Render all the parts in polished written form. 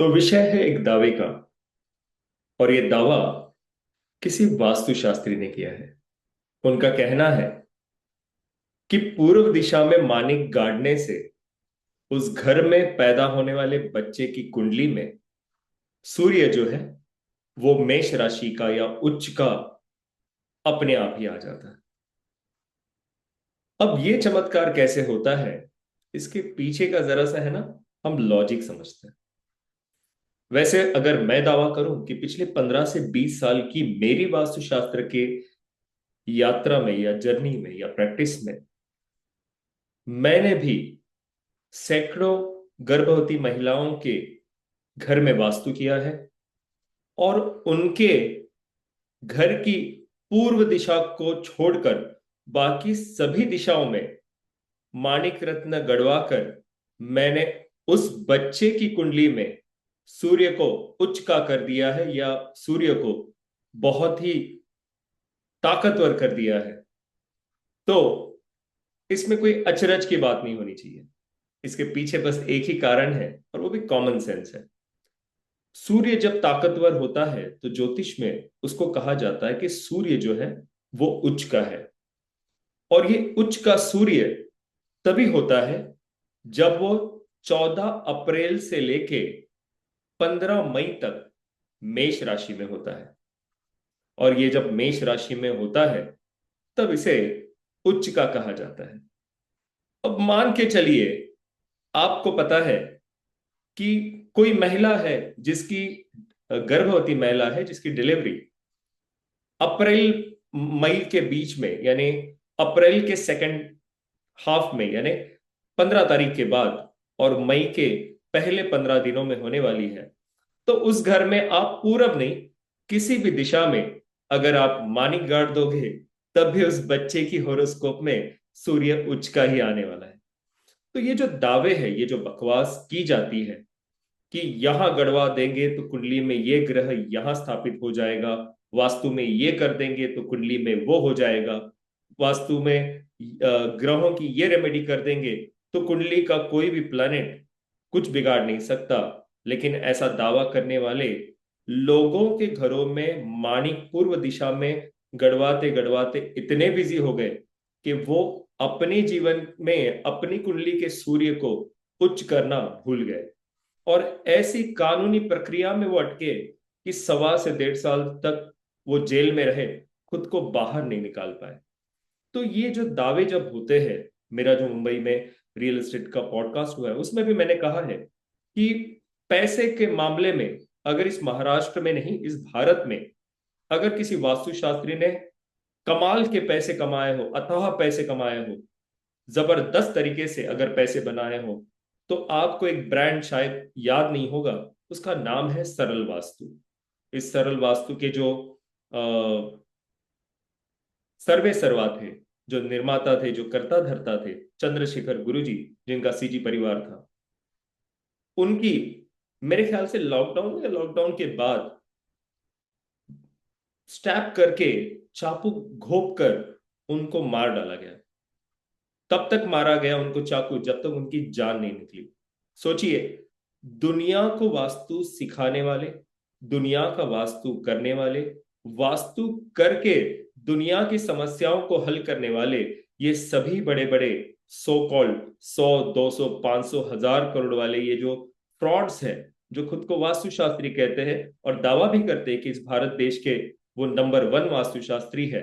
तो विषय है एक दावे का। और ये दावा किसी वास्तुशास्त्री ने किया है। उनका कहना है कि पूर्व दिशा में मानिक गाड़ने से उस घर में पैदा होने वाले बच्चे की कुंडली में सूर्य जो है वो मेष राशि का या उच्च का अपने आप ही आ जाता है। अब ये चमत्कार कैसे होता है, इसके पीछे का जरा सा है ना, हम लॉजिक समझते हैं। वैसे अगर मैं दावा करूं कि पिछले 15 से 20 साल की मेरी वास्तुशास्त्र के यात्रा में या जर्नी में या प्रैक्टिस में मैंने भी सैकड़ों गर्भवती महिलाओं के घर में वास्तु किया है। और उनके घर की पूर्व दिशा को छोड़कर बाकी सभी दिशाओं में माणिक रत्न गड़वाकर मैंने उस बच्चे की कुंडली में सूर्य को उच्च का कर दिया है या सूर्य को बहुत ही ताकतवर कर दिया है। तो इसमें कोई अचरज की बात नहीं होनी चाहिए। इसके पीछे बस एक ही कारण है और वो भी कॉमन सेंस है। सूर्य जब ताकतवर होता है तो ज्योतिष में उसको कहा जाता है कि सूर्य जो है वो उच्च का है। और ये उच्च का सूर्य तभी होता है जब वो 14 अप्रैल से लेके 15 मई तक मेष राशि में होता है। और ये जब मेष राशि में होता है तब इसे उच्च का कहा जाता है। अब मान के चलिए, आपको पता है कि कोई महिला है जिसकी गर्भवती महिला है जिसकी डिलीवरी अप्रैल मई के बीच में, यानी अप्रैल के सेकंड हाफ में, यानी 15 तारीख के बाद और मई के पहले 15 दिनों में होने वाली है। तो उस घर में आप पूरब नहीं, किसी भी दिशा में अगर आप मानिक गाड़ दोगे तब भी उस बच्चे की होरोस्कोप में सूर्य उच्च का ही आने वाला है। तो ये जो दावे है, ये जो बकवास की जाती है कि यहां गड़वा देंगे तो कुंडली में ये ग्रह यहां स्थापित हो जाएगा, वास्तु में ये कर देंगे तो कुंडली में वो हो जाएगा, वास्तु में ग्रहों की ये रेमेडी कर देंगे तो कुंडली का कोई भी प्लैनेट कुछ बिगाड़ नहीं सकता। लेकिन ऐसा दावा करने वाले लोगों के घरों में माणिक पूर्व दिशा में गड़वाते गड़वाते इतने बिजी हो गए कि वो अपने जीवन में अपनी कुंडली के सूर्य को उच्च करना भूल गए। और ऐसी कानूनी प्रक्रिया में वो अटके कि 1.25 से 1.5 साल तक वो जेल में रहे, खुद को बाहर नहीं निकाल पाए। तो ये जो दावे जब होते हैं, मेरा जो मुंबई में रियल एस्टेट का पॉडकास्ट हुआ है उसमें भी मैंने कहा है कि पैसे के मामले में अगर इस महाराष्ट्र में नहीं, इस भारत में अगर किसी वास्तुशास्त्री ने कमाल के पैसे कमाए हो, अथाह पैसे कमाए हो, जबरदस्त तरीके से अगर पैसे बनाए हो, तो आपको एक ब्रांड शायद याद नहीं होगा। उसका नाम है सरल वास्तु। इस सरल वास्तु के जो सर्वे सर्वा थे, जो निर्माता थे, जो कर्ता धर्ता थे, चंद्रशेखर गुरुजी, जिनका सीजी परिवार था, उनकी मेरे ख्याल से लॉकडाउन या लॉकडाउन के बाद स्टैप करके, चाकू घोप कर उनको मार डाला गया। तब तक मारा गया उनको चाकू जब तक उनकी जान नहीं निकली। सोचिए, दुनिया को वास्तु सिखाने वाले, दुनिया का वास्तु करने वाले, वास्तु करके दुनिया की समस्याओं को हल करने वाले, ये सभी बड़े बड़े सो कॉल्ड 100, 200, 500, 1000 करोड़ वाले ये जो फ्रॉड्स हैं, जो खुद को वास्तुशास्त्री कहते हैं और दावा भी करते हैं कि इस भारत देश के वो नंबर 1 वास्तुशास्त्री है।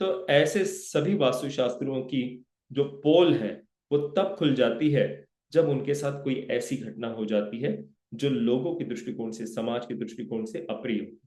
तो ऐसे सभी वास्तुशास्त्रियों की जो पोल है वो तब खुल जाती है जब उनके साथ कोई ऐसी घटना हो जाती है जो लोगों के दृष्टिकोण से, समाज के दृष्टिकोण से अप्रिय हो।